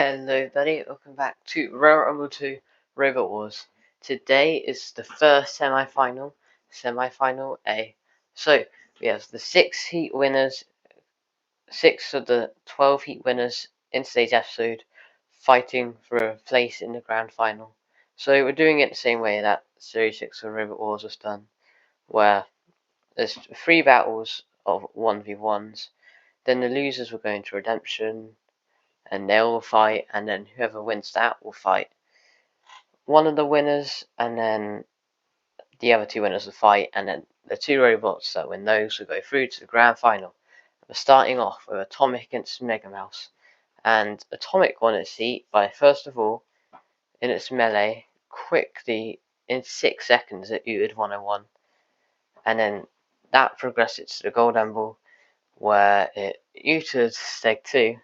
Hello everybody, welcome back to RR2 Robot Wars. Today is the first semi-final A. So, we have the 6 of the 12 heat winners in today's episode, fighting for a place in the grand final. So, we're doing it the same way that Series 6 of Robot Wars was done, where there's 3 battles of 1v1s, then the losers will go into redemption, and they'll all fight, and then whoever wins that will fight one of the winners, and then the other 2 winners will fight, and then the 2 robots that win those will go through to the grand final. We're starting off with Atomic against Mega Mouse, and Atomic won its heat by, first of all, in its melee, quickly, in 6 seconds, it UT'd 101, and then that progressed it to the Gold Emerald, where it UT'd Steg 2,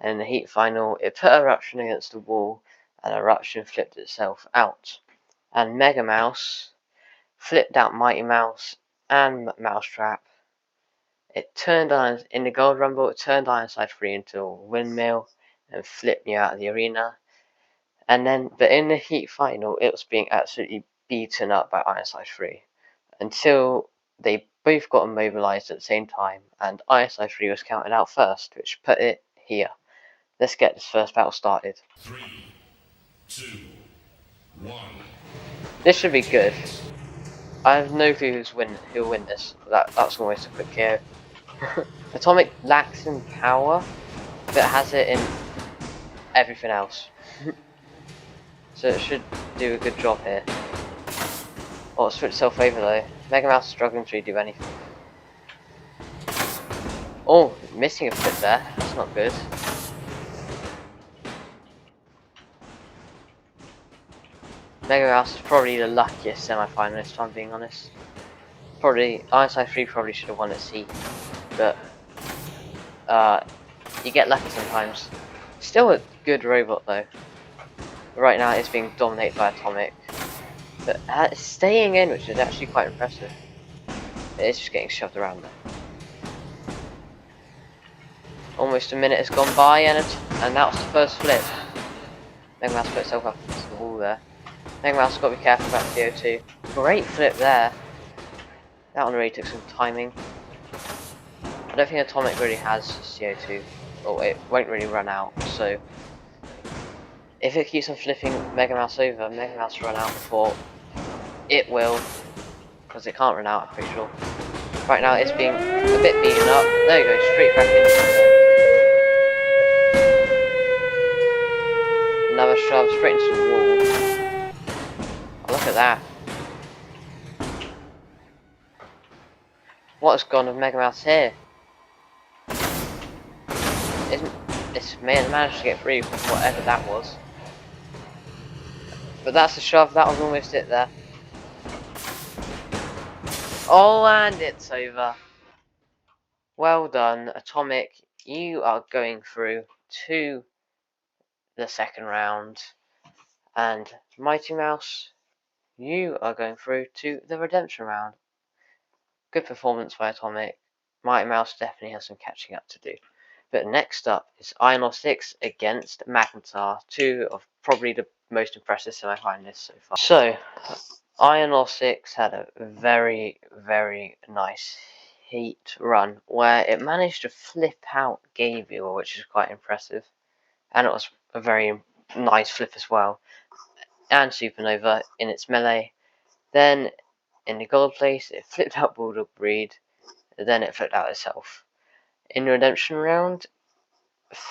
and in the heat final, it put Eruption against the wall, and Eruption flipped itself out. And Mega Mouse flipped out Mighty Mouse and Mousetrap. It turned on, in the Gold Rumble, it turned Ironside 3 into a windmill and flipped me out of the arena. And then, but in the heat final, it was being absolutely beaten up by Ironside 3 until they both got immobilized at the same time, and Ironside 3 was counted out first, which put it here. Let's get this first battle started. 3, 2, 1. This should be good. I have no clue who'll win this. That's almost a quick KO. Atomic lacks in power, but has it in everything else. So it should do a good job here. Oh, it switched itself over though. Mega Mouse is struggling to do anything. Oh, missing a flip there. That's not good. Mega Mouse is probably the luckiest semi-finalist, if I'm being honest. Probably, Ironside 3 probably should have won its heat, but you get lucky sometimes. Still a good robot though. Right now it's being dominated by Atomic, but it's staying in, which is actually quite impressive. It's just getting shoved around though. Almost a minute has gone by, and that was the first flip. Mega Mouse put itself up against the wall there. Mega Mouse got to be careful about CO2. Great flip there. That one really took some timing. I don't think Atomic really has CO2, or it won't really run out, so if it keeps on flipping Mega Mouse over, Mega Mouse will run out before it will, because it can't run out, I'm pretty sure. Right now it's being a bit beaten up. There you go, straight back into it. Another shove straight into the wall. Oh, look at that. What has gone of Mega Mouse here? It's managed to get free from whatever that was. But that's a shove, that was almost it there. Oh, and it's over. Well done, Atomic. You are going through to the second round. And Mighty Mouse, you are going through to the redemption round. Good performance by Atomic. Mighty Mouse definitely has some catching up to do. But next up is RR6 against Magnetar, 2 of probably the most impressive semi-finalists so far. So, RR6 had a very, very nice heat run where it managed to flip out Gabriel, which is quite impressive. And it was a very nice flip as well. And Supernova in its melee. Then, in the gold place, it flipped out Bulldog Breed. Then it flipped out itself. In the redemption round,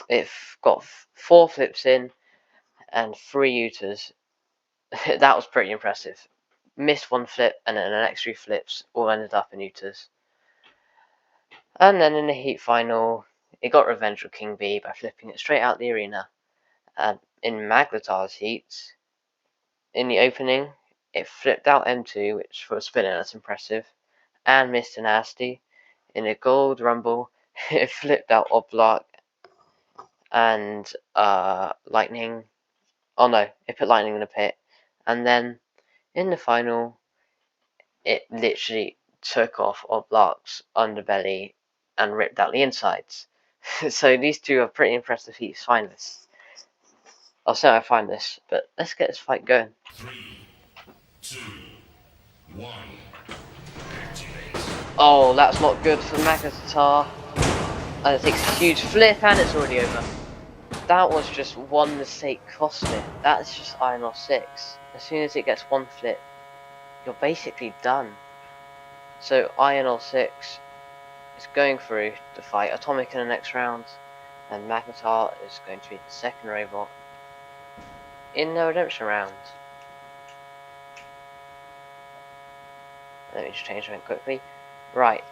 it got 4 flips in and 3 Utas. That was pretty impressive. Missed 1 flip and then the next 3 flips all ended up in Utas. And then in the heat final, it got revenge on King B by flipping it straight out the arena. And in Magnetar's heats, in the opening, it flipped out M2, which for a spinner that's impressive, and Mr. Nasty. In the gold rumble, it flipped out Oblock and Lightning. Oh no, it put Lightning in the pit. And then in the final, it literally took off Oblock's underbelly and ripped out the insides. So these 2 are pretty impressive heat finalists. I'll see how I find this, but let's get this fight going. 3, 2, 1. Activate. Oh, that's not good for Magatar. And it takes a huge flip, and it's already over. That was just one mistake cost it. That's just INR6. As soon as it gets one flip, you're basically done. So INR6 is going through to fight Atomic in the next round, and Magatar is going to be the second robot in the redemption round. Let me just change something quickly. Right,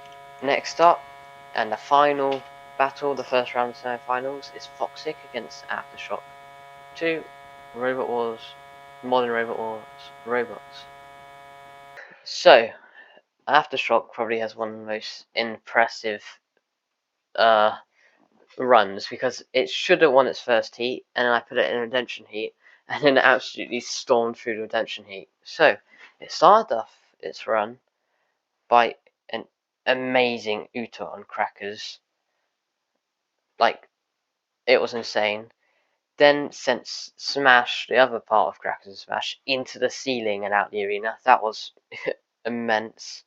next up, and the final battle, the first round of semi-finals, is Foxic against Aftershock. 2 Robot Wars, Modern Robot Wars, robots. So, Aftershock probably has one of the most impressive runs, because it should have won its first heat, and then I put it in redemption heat, and then it absolutely stormed through the redemption heat. So, it started off its run by an amazing Uta on Crackers. Like, it was insane. Then sent Smash, the other part of Crackers' Smash, into the ceiling and out the arena. That was immense.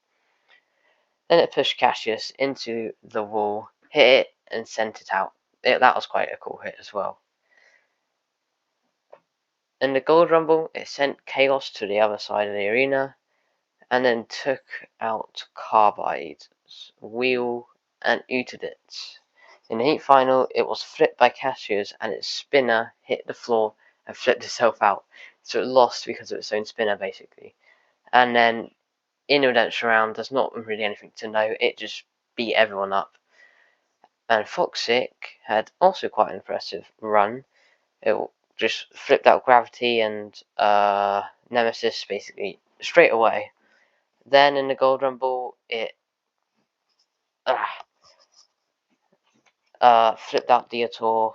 Then it pushed Cassius into the wall, hit it, and sent it out. That was quite a cool hit as well. In the Gold Rumble, it sent Chaos to the other side of the arena, and then took out Carbide's Wheel and Utted it. In the Heat Final, it was flipped by Cassius, and its spinner hit the floor and flipped itself out. So it lost because of its own spinner, basically. And then in the redemption round, there's not really anything to know. It just beat everyone up. And Foxic had also quite an impressive run. It just flipped out Gravity and Nemesis basically straight away. Then in the Gold Rumble, it flipped out Deator,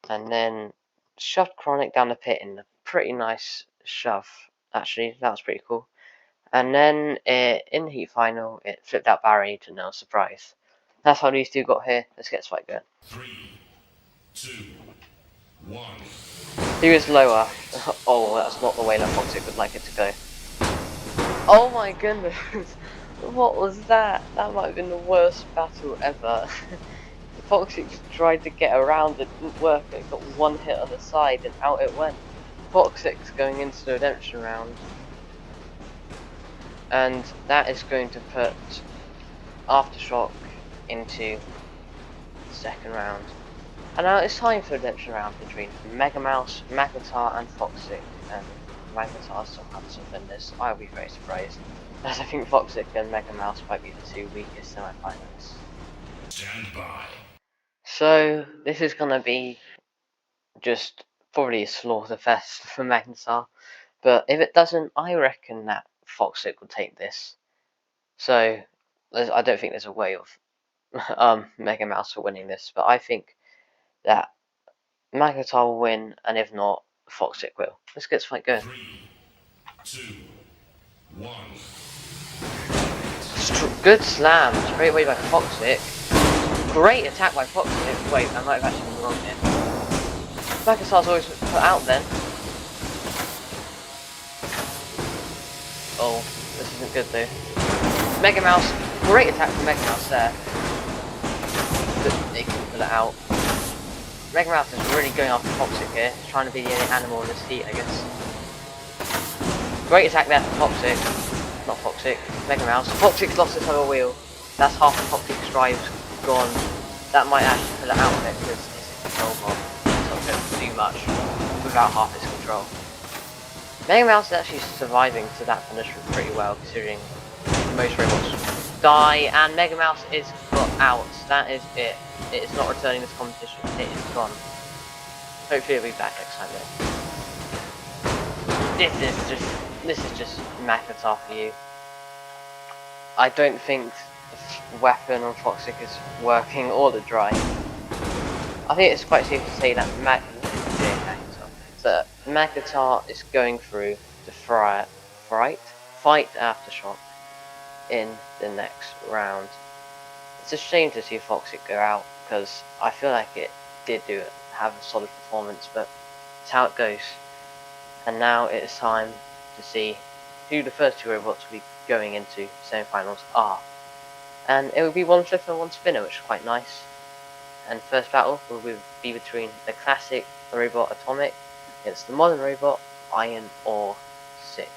and then shoved Chronic down the pit in a pretty nice shove. Actually, that was pretty cool. And then in the Heat Final, it flipped out Barry to no surprise. That's how these two got here. Let's get this fight going. 3, 2, 1. He was lower. Oh, that's not the way that Foxic would like it to go. Oh my goodness! What was that? That might have been the worst battle ever. Foxic tried to get around, it didn't work, it got one hit on the side and out it went. Foxic's going into the redemption round, and that is going to put Aftershock into the second round. And now it's time for the redemption round between Mega Mouse, Magatar and Foxic, and Magatar still has to win this. I will be very surprised, as I think Foxic and Mega Mouse might be the two weakest semi-finalists. Stand by. So this is gonna be just probably a slaughterfest for Magatar, but if it doesn't, I reckon that Foxic will take this. So I don't think there's a way of Mega Mouse for winning this, but I think that Magatar will win, and if not, Foxic will. Let's get this fight going. 3, 2, 1. Good slam, straight away by Foxic. Great attack by Foxic. Wait, I might have actually been wrong here. Magatar's always put out then. Oh, this isn't good though. Mega Mouse, great attack from Mega Mouse there. But they can pull it out. Mega Mouse is really going after Foxic here, trying to be the only animal in this heat, I guess. Great attack there from Foxic. Not Foxic, Mega Mouse. Foxic's lost his other wheel. That's half of Foxic's drive gone. That might actually pull it out of it, because this is control bomb. It's not going to do much without half its control. Mega Mouse is actually surviving to that punishment pretty well, considering most robots die, and Mega Mouse is got out. That is it. It is not returning this competition. It is gone. Hopefully it'll be back next time though. This is just Magatar for you. I don't think the weapon on Foxic is working, or the drive. I think it's quite safe to say that Magatar is going through to fight Aftershock in the next round. It's a shame to see Foxic go out, because I feel like it did have a solid performance, but That's how it goes. And now it is time to see who the first two robots will be going into semi-finals are. And it will be one flipper and one spinner, which is quite nice. And first battle will be between the classic robot Atomic against the modern robot Iron Ore 6.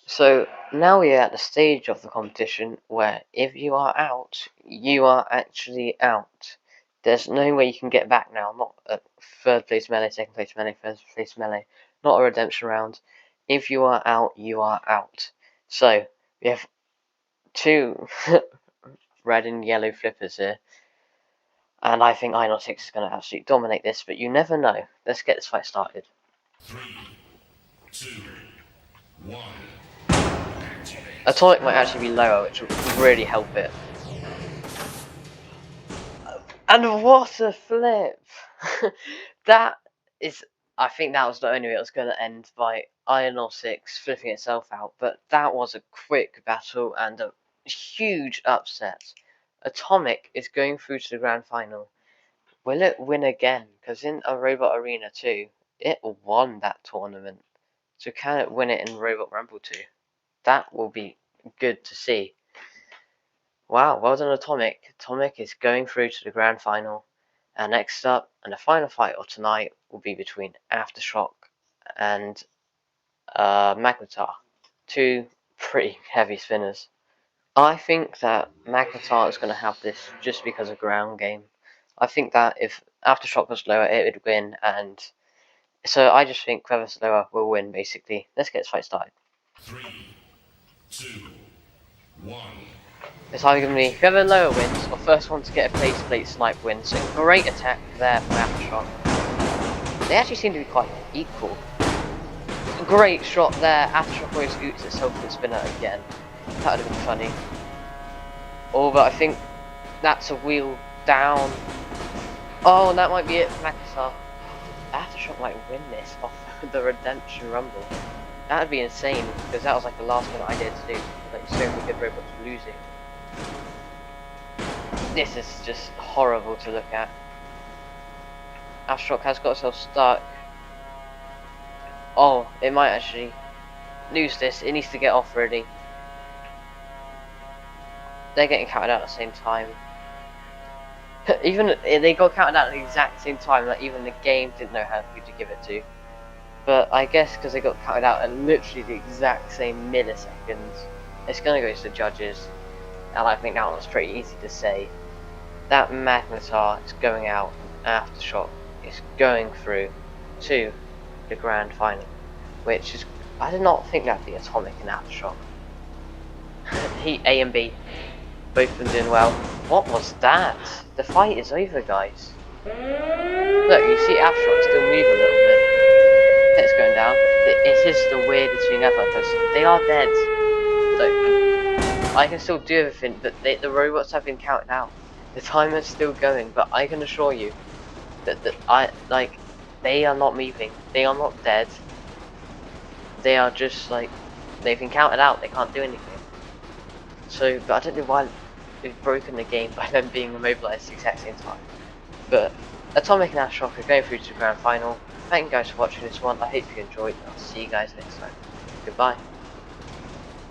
So now we are at the stage of the competition where if you are out, you are actually out. There's no way you can get back now, not a third place melee, second place melee, first place melee, not a redemption round. If you are out, you are out. So we have two red and yellow flippers here. And I think Iron 6 is going to absolutely dominate this, but you never know. Let's get this fight started. 3, 2, 1. Atomic might actually be lower, which would really help it. And what a flip! That is... I think that was the only way it was going to end, by Iron 6 flipping itself out. But that was a quick battle and a huge upset. Atomic is going through to the grand final. Will it win again? Because in a Robot Arena 2, it won that tournament. So can it win it in Robot Rumble 2? That will be good to see. Wow, well done Atomic. Atomic is going through to the grand final. And next up, and the final fight of tonight will be between Aftershock and Magnetar. Two pretty heavy spinners. I think that Magnetar is going to have this just because of ground game. I think that if Aftershock was lower, it would win, and so I just think whoever's lower will win, basically. Let's get this fight started. 3, 2, 1. It's either going to be whoever lower wins, or first one to get a plate snipe wins. So great attack there from Aftershock. They actually seem to be quite equal. Great shot there. Aftershock always scoots itself to the spinner again. That would have been funny. Oh, but I think that's a wheel down. Oh, and that might be it for Magnetar. Aftershock might win this off the Redemption Rumble. That would be insane, because that was like the last one I did to do. Like so many good robots losing. This is just horrible to look at. Aftershock has got itself stuck. Oh, it might actually lose this. It needs to get off really. They're getting counted out at the same time. Even they got counted out at the exact same time. Like even the game didn't know who to give it to. But I guess because they got counted out at literally the exact same milliseconds, it's gonna go to the judges. And I think that one's pretty easy to say. That Magnetar is going out, and Aftershock is going through to the grand final, which is, I did not think that'd be Atomic and Aftershock. A and B, both of them doing well. What was that? The fight is over, guys. Look, you see Aftershock still move a little bit. It's going down. It is the weirdest thing ever, because they are dead. So I can still do everything, but the robots have been counted out. The timer's still going, but I can assure you that they are not moving. They are not dead. They are just like, they've been counted out. They can't do anything. So, but I don't know why they've broken the game by them being immobilized at the exact same time. But Atomic and Aftershock are going through to the grand final. Thank you guys for watching this one. I hope you enjoyed, and I'll see you guys next time. Goodbye.